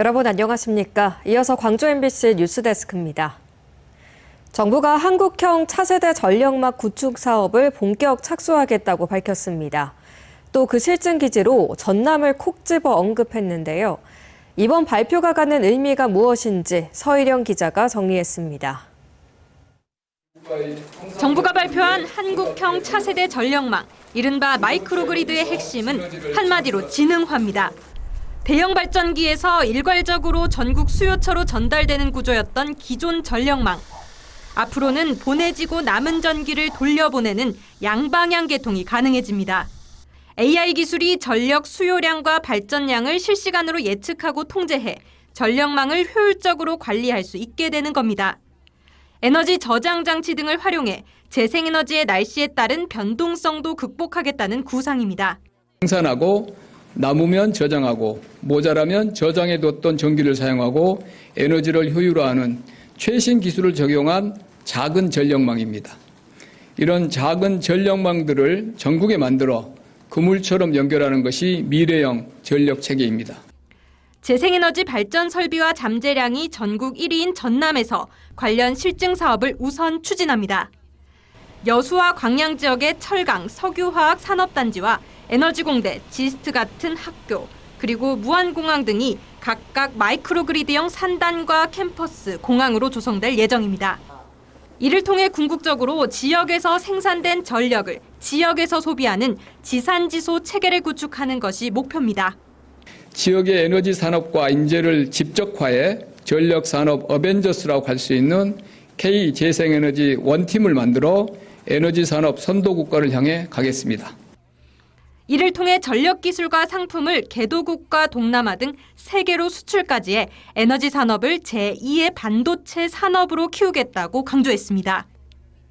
여러분 안녕하십니까? 이어서 광주 MBC 뉴스데스크입니다. 정부가 한국형 차세대 전력막 구축 사업을 본격 착수하겠다고 밝혔습니다. 또 그 실증 기지로 전남을 콕 집어 언급했는데요. 이번 발표가 갖는 의미가 무엇인지 서일영 기자가 정리했습니다. 정부가 발표한 한국형 차세대 전력망, 이른바 마이크로그리드의 핵심은 한마디로 지능화입니다. 대형 발전기에서 일괄적으로 전국 수요처로 전달되는 구조였던 기존 전력망. 앞으로는 보내지고 남은 전기를 돌려보내는 양방향 개통이 가능해집니다. AI 기술이 전력 수요량과 발전량을 실시간으로 예측하고 통제해 전력망을 효율적으로 관리할 수 있게 되는 겁니다. 에너지 저장 장치 등을 활용해 재생에너지의 날씨에 따른 변동성도 극복하겠다는 구상입니다. 생산하고 남으면 저장하고 모자라면 저장해뒀던 전기를 사용하고 에너지를 효율화하는 최신 기술을 적용한 작은 전력망입니다. 이런 작은 전력망들을 전국에 만들어 그물처럼 연결하는 것이 미래형 전력 체계입니다. 재생에너지 발전 설비와 잠재량이 전국 1위인 전남에서 관련 실증 사업을 우선 추진합니다. 여수와 광양 지역의 철강, 석유화학 산업단지와 에너지공대, 지스트 같은 학교, 그리고 무안공항 등이 각각 마이크로그리드형 산단과 캠퍼스, 공항으로 조성될 예정입니다. 이를 통해 궁극적으로 지역에서 생산된 전력을 지역에서 소비하는 지산지소 체계를 구축하는 것이 목표입니다. 지역의 에너지 산업과 인재를 집적화해 전력 산업 어벤져스라고 할 수 있는 K 재생에너지 원팀을 만들어 에너지 산업 선도 국가를 향해 가겠습니다. 이를 통해 전력 기술과 상품을 개도국과 동남아 등 세계로 수출까지 해 에너지 산업을 제2의 반도체 산업으로 키우겠다고 강조했습니다.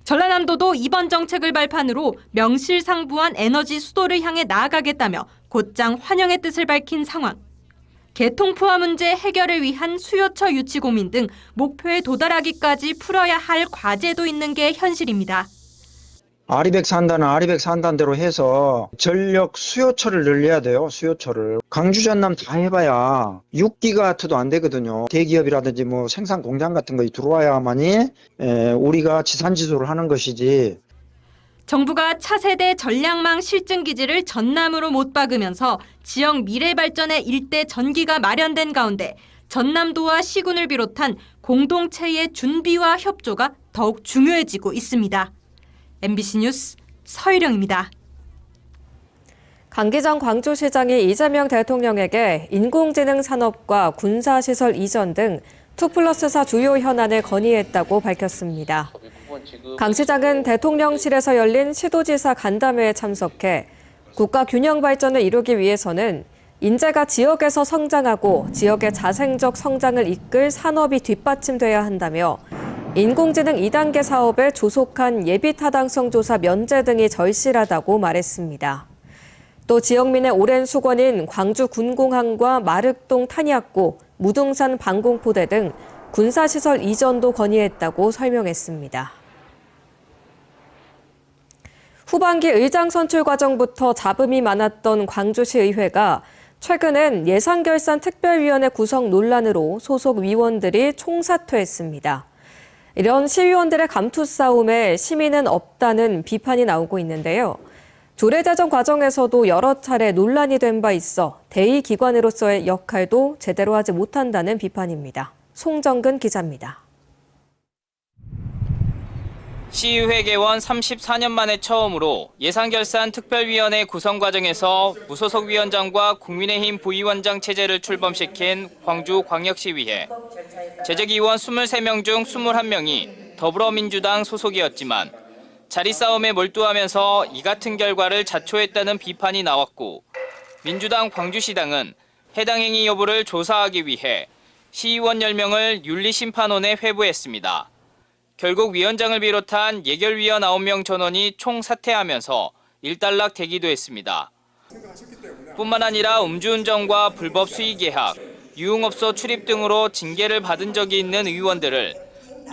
전라남도도 이번 정책을 발판으로 명실상부한 에너지 수도를 향해 나아가겠다며 곧장 환영의 뜻을 밝힌 상황. 개통포화 문제 해결을 위한 수요처 유치 고민 등 목표에 도달하기까지 풀어야 할 과제도 있는 게 현실입니다. 아리백 산단은 아리백 산단대로 해서 전력 수요처를 늘려야 돼요. 수요처를. 광주 전남 다 해봐야 6기가와트도 안 되거든요. 대기업이라든지 뭐 생산 공장 같은 거 들어와야만이 우리가 지산지소를 하는 것이지. 정부가 차세대 전략망 실증 기지를 전남으로 못 박으면서 지역 미래 발전의 일대 전기가 마련된 가운데 전남도와 시군을 비롯한 공동체의 준비와 협조가 더욱 중요해지고 있습니다. MBC 뉴스 서일영입니다. 강기정 광주시장이 이재명 대통령에게 인공지능 산업과 군사시설 이전 등 2+4 주요 현안을 건의했다고 밝혔습니다. 강 시장은 대통령실에서 열린 시도지사 간담회에 참석해 국가 균형 발전을 이루기 위해서는 인재가 지역에서 성장하고 지역의 자생적 성장을 이끌 산업이 뒷받침돼야 한다며 인공지능 2단계 사업의 조속한 예비타당성 조사 면제 등이 절실하다고 말했습니다. 또 지역민의 오랜 수건인 광주 군공항과 마륵동 탄약고, 무등산 방공포대 등 군사시설 이전도 건의했다고 설명했습니다. 후반기 의장 선출 과정부터 잡음이 많았던 광주시 의회가 최근엔 예산결산 특별위원회 구성 논란으로 소속 위원들이 총사퇴했습니다. 이런 시의원들의 감투 싸움에 시민은 없다는 비판이 나오고 있는데요. 조례제정 과정에서도 여러 차례 논란이 된 바 있어 대의기관으로서의 역할도 제대로 하지 못한다는 비판입니다. 송정근 기자입니다. 시의회 개원 34년 만에 처음으로 예산결산 특별위원회 구성 과정에서 무소속 위원장과 국민의힘 부위원장 체제를 출범시킨 광주광역시의회. 재직위원 23명 중 21명이 더불어민주당 소속이었지만 자리 싸움에 몰두하면서 이 같은 결과를 자초했다는 비판이 나왔고 민주당 광주시당은 해당 행위 여부를 조사하기 위해 시의원 10명을 윤리심판원에 회부했습니다. 결국 위원장을 비롯한 예결위원 9명 전원이 총사퇴하면서 일단락 되기도 했습니다. 뿐만 아니라 음주운전과 불법 수의계약, 유흥업소 출입 등으로 징계를 받은 적이 있는 의원들을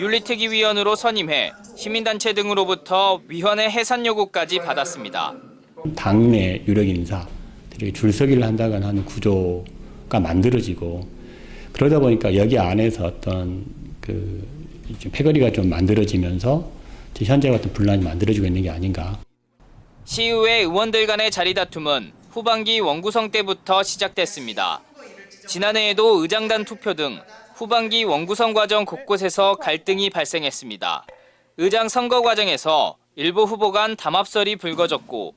윤리특위위원으로 선임해 시민단체 등으로부터 위헌의 해산 요구까지 받았습니다. 당내 유력 인사들이 줄서기를 한다거나 하는 구조가 만들어지고 그러다 보니까 여기 안에서 어떤 패거리가 좀 만들어지면서 현재 같은 분란이 만들어지고 있는 게 아닌가. 시의회 의원들 간의 자리 다툼은 후반기 원구성 때부터 시작됐습니다. 지난해에도 의장단 투표 등 후반기 원구성 과정 곳곳에서 갈등이 발생했습니다. 의장 선거 과정에서 일부 후보 간 담합설이 불거졌고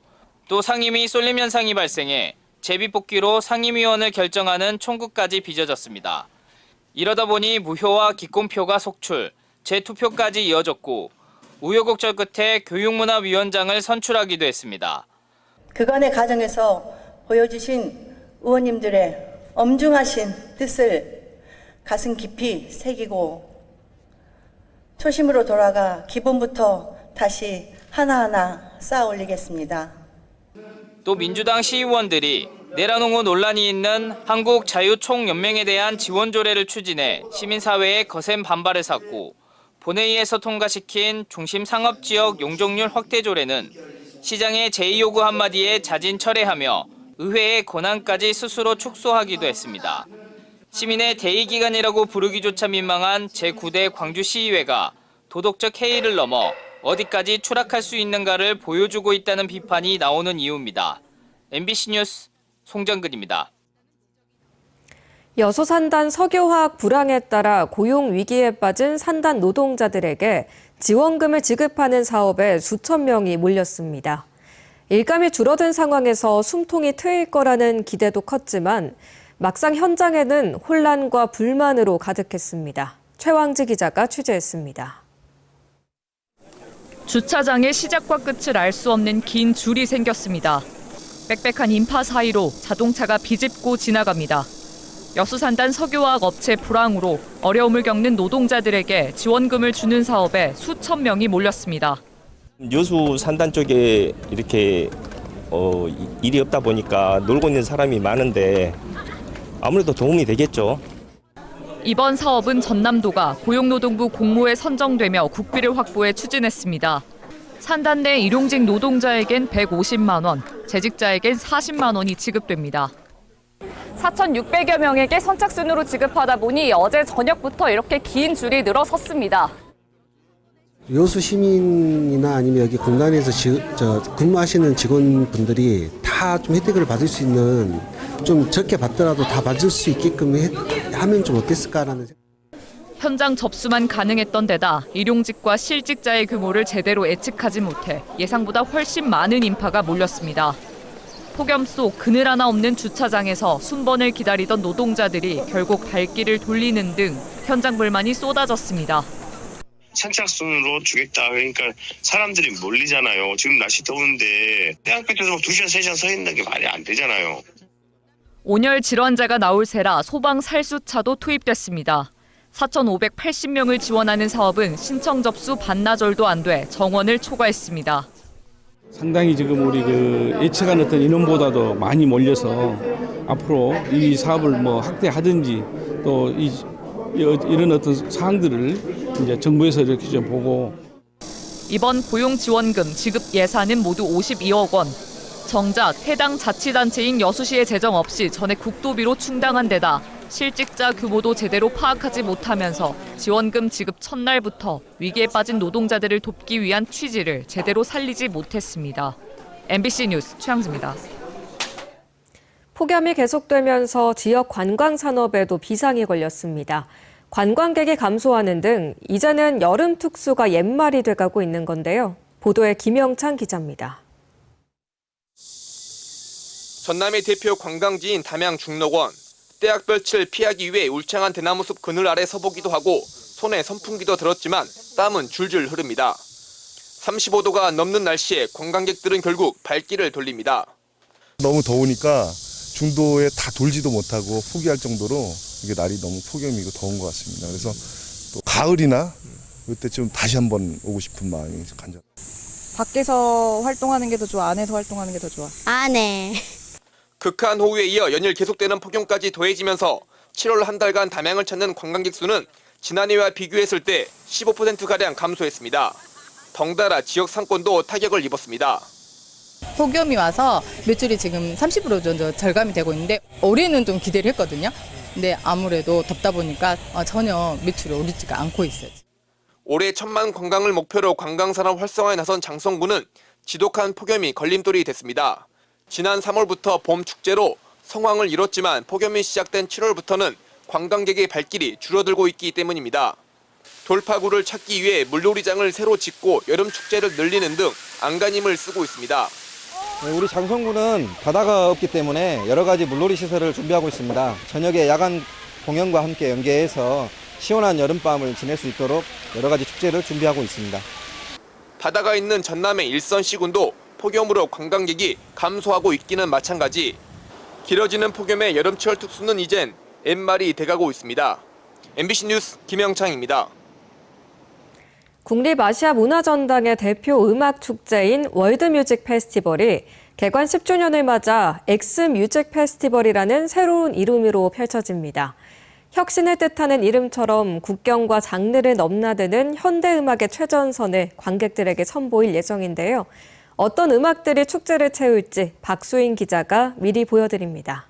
또 상임위 쏠림 현상이 발생해 제비뽑기로 상임위원을 결정하는 총구까지 빚어졌습니다. 이러다 보니 무효와 기권표가 속출, 재투표까지 이어졌고 우여곡절 끝에 교육문화위원장을 선출하기도 했습니다. 그간의 과정에서 보여주신 의원님들의 엄중하신 뜻을 가슴 깊이 새기고 초심으로 돌아가 기본부터 다시 하나하나 쌓아 올리겠습니다. 또 민주당 시의원들이 내란옹호 논란이 있는 한국자유총연맹에 대한 지원 조례를 추진해 시민사회의 거센 반발을 샀고 본회의에서 통과시킨 중심 상업지역 용적률 확대 조례는 시장의 제의 요구 한마디에 자진 철회하며 의회의 권한까지 스스로 축소하기도 했습니다. 시민의 대의기관이라고 부르기조차 민망한 제9대 광주시의회가 도덕적 해이를 넘어 어디까지 추락할 수 있는가를 보여주고 있다는 비판이 나오는 이유입니다. MBC 뉴스 송정근입니다. 여소산단 석유화학 불황에 따라 고용 위기에 빠진 산단 노동자들에게 지원금을 지급하는 사업에 수천 명이 몰렸습니다. 일감이 줄어든 상황에서 숨통이 트일 거라는 기대도 컸지만 막상 현장에는 혼란과 불만으로 가득했습니다. 최왕지 기자가 취재했습니다. 주차장의 시작과 끝을 알 수 없는 긴 줄이 생겼습니다. 빽빽한 인파 사이로 자동차가 비집고 지나갑니다. 여수산단 석유화학 업체 불황으로 어려움을 겪는 노동자들에게 지원금을 주는 사업에 수천 명이 몰렸습니다. 여수산단 쪽에 이렇게 일이 없다 보니까 놀고 있는 사람이 많은데 아무래도 도움이 되겠죠. 이번 사업은 전남도가 고용노동부 공모에 선정되며 국비를 확보해 추진했습니다. 산단 내 일용직 노동자에겐 150만 원, 재직자에겐 40만 원이 지급됩니다. 4,600여 명에게 선착순으로 지급하다 보니 어제 저녁부터 이렇게 긴 줄이 늘어섰습니다. 여수 시민이나 아니면 여기 공단에서 근무하시는 직원분들이 다 좀 혜택을 받을 수 있는, 좀 적게 받더라도 다 받을 수 있게끔 하면 좀 어땠을까라는 생각. 현장 접수만 가능했던 데다 일용직과 실직자의 규모를 제대로 예측하지 못해 예상보다 훨씬 많은 인파가 몰렸습니다. 폭염 속 그늘 하나 없는 주차장에서 순번을 기다리던 노동자들이 결국 발길을 돌리는 등 현장 불만이 쏟아졌습니다. 선착순으로 주겠다. 그러니까 사람들이 몰리잖아요. 지금 날씨 더운데 대학교에서 2시간, 3시간 서 있는 게 말이 안 되잖아요. 온열 질환자가 나올 새라 소방 살수차도 투입됐습니다. 4,580명을 지원하는 사업은 신청 접수 반나절도 안 돼 정원을 초과했습니다. 상당히 지금 우리 예측한 어떤 인원보다도 많이 몰려서 앞으로 이 사업을 확대하든지 또 이런 어떤 사항들을 이제 정부에서 이렇게 좀 보고. 이번 고용지원금 지급 예산은 모두 52억 원. 정작 해당 자치단체인 여수시의 재정 없이 전액 국도비로 충당한 데다 실직자 규모도 제대로 파악하지 못하면서 지원금 지급 첫날부터 위기에 빠진 노동자들을 돕기 위한 취지를 제대로 살리지 못했습니다. MBC 뉴스 최양지입니다. 폭염이 계속되면서 지역 관광 산업에도 비상이 걸렸습니다. 관광객이 감소하는 등 이제는 여름 특수가 옛말이 돼가고 있는 건데요. 보도에 김영찬 기자입니다. 전남의 대표 관광지인 담양 중록원. 때약볕을 피하기 위해 울창한 대나무숲 그늘 아래 서보기도 하고 손에 선풍기도 들었지만 땀은 줄줄 흐릅니다. 35도가 넘는 날씨에 관광객들은 결국 발길을 돌립니다. 너무 더우니까 중도에 다 돌지도 못하고 포기할 정도로 이게 날이 너무 폭염이고 더운 것 같습니다. 그래서 또 가을이나 그때쯤 다시 한번 오고 싶은 마음이 간절. 밖에서 활동하는 게 더 좋아? 안에서 활동하는 게 더 좋아? 안에. 극한 호우에 이어 연일 계속되는 폭염까지 더해지면서 7월 한 달간 담양을 찾는 관광객 수는 지난해와 비교했을 때 15%가량 감소했습니다. 덩달아 지역 상권도 타격을 입었습니다. 폭염이 와서 매출이 지금 30% 정도 절감이 되고 있는데 올해는 좀 기대를 했거든요. 근데 아무래도 덥다 보니까 전혀 매출이 오르지가 않고 있어요. 올해 1000만 관광을 목표로 관광산업 활성화에 나선 장성군은 지독한 폭염이 걸림돌이 됐습니다. 지난 3월부터 봄 축제로 성황을 이뤘지만 폭염이 시작된 7월부터는 관광객의 발길이 줄어들고 있기 때문입니다. 돌파구를 찾기 위해 물놀이장을 새로 짓고 여름 축제를 늘리는 등 안간힘을 쓰고 있습니다. 우리 장성군은 바다가 없기 때문에 여러 가지 물놀이 시설을 준비하고 있습니다. 저녁에 야간 공연과 함께 연계해서 시원한 여름밤을 지낼 수 있도록 여러 가지 축제를 준비하고 있습니다. 바다가 있는 전남의 일선시군도 폭염으로 관광객이 감소하고 있기는 마찬가지. 길어지는 폭염의 여름철 특수는 이젠 엔말이 돼가고 있습니다. MBC 뉴스 김영창입니다. 국립아시아문화전당의 대표 음악축제인 월드뮤직 페스티벌이 개관 10주년을 맞아 엑스뮤직 페스티벌이라는 새로운 이름으로 펼쳐집니다. 혁신을 뜻하는 이름처럼 국경과 장르를 넘나드는 현대음악의 최전선을 관객들에게 선보일 예정인데요. 어떤 음악들이 축제를 채울지 박수인 기자가 미리 보여드립니다.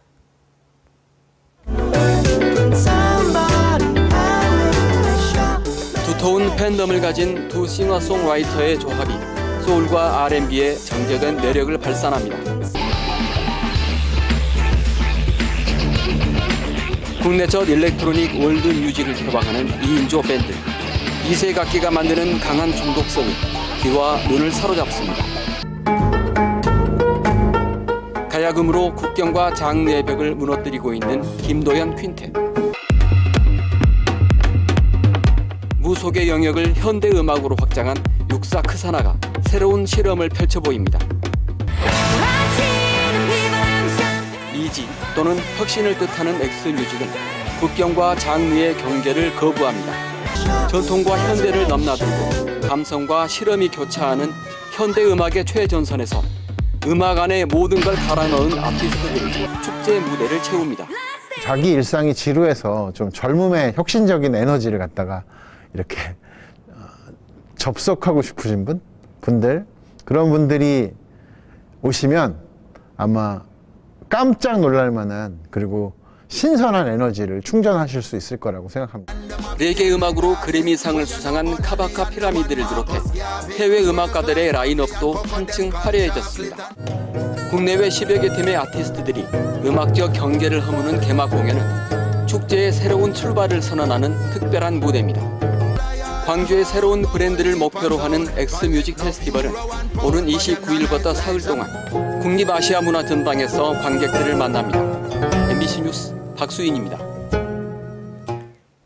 두터운 팬덤을 가진 두 싱어송라이터의 조합이 소울과 R&B에 정제된 매력을 발산합니다. 국내 첫 일렉트로닉 월드 뮤직을 표방하는 2인조 밴드. 이세각기가 만드는 강한 중독성이 귀와 눈을 사로잡습니다. 가야금으로 국경과 장르의 벽을 무너뜨리고 있는 김도현 퀸텟. 무속의 영역을 현대음악으로 확장한 육사 크사나가 새로운 실험을 펼쳐 보입니다. 이지 또는 혁신을 뜻하는 엑스뮤직은 국경과 장르의 경계를 거부합니다. 전통과 현대를 넘나들고 감성과 실험이 교차하는 현대음악의 최전선에서 음악 안에 모든 걸 갈아 넣은 아티스트들이 축제 무대를 채웁니다. 자기 일상이 지루해서 좀 젊음의 혁신적인 에너지를 갖다가 이렇게 접속하고 싶으신 분들 그런 분들이 오시면 아마 깜짝 놀랄 만한 그리고 신선한 에너지를 충전하실 수 있을 거라고 생각합니다. 레게 음악으로 그래미상을 수상한 카바카 피라미드를 비롯해 해외 음악가들의 라인업도 한층 화려해졌습니다. 국내외 10여 개 팀의 아티스트들이 음악적 경계를 허무는 개막 공연은 축제의 새로운 출발을 선언하는 특별한 무대입니다. 광주의 새로운 브랜드를 목표로 하는 엑스뮤직 페스티벌은 오는 29일부터 사흘 동안 국립아시아문화전당에서 관객들을 만납니다. MBC 뉴스 박수인입니다.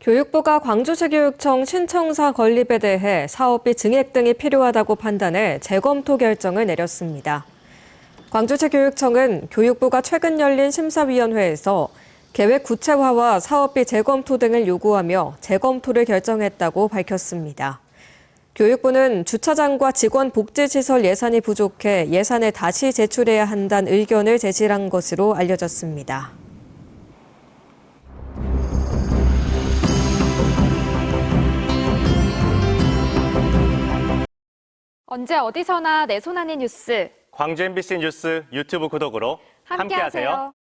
교육부가 광주시교육청 신청사 건립에 대해 사업비 증액 등이 필요하다고 판단해 재검토 결정을 내렸습니다. 광주시교육청은 교육부가 최근 열린 심사위원회에서 계획 구체화와 사업비 재검토 등을 요구하며 재검토를 결정했다고 밝혔습니다. 교육부는 주차장과 직원 복지시설 예산이 부족해 예산을 다시 제출해야 한다는 의견을 제시한 것으로 알려졌습니다. 언제 어디서나 내 손 안의 뉴스. 광주 MBC 뉴스 유튜브 구독으로 함께하세요.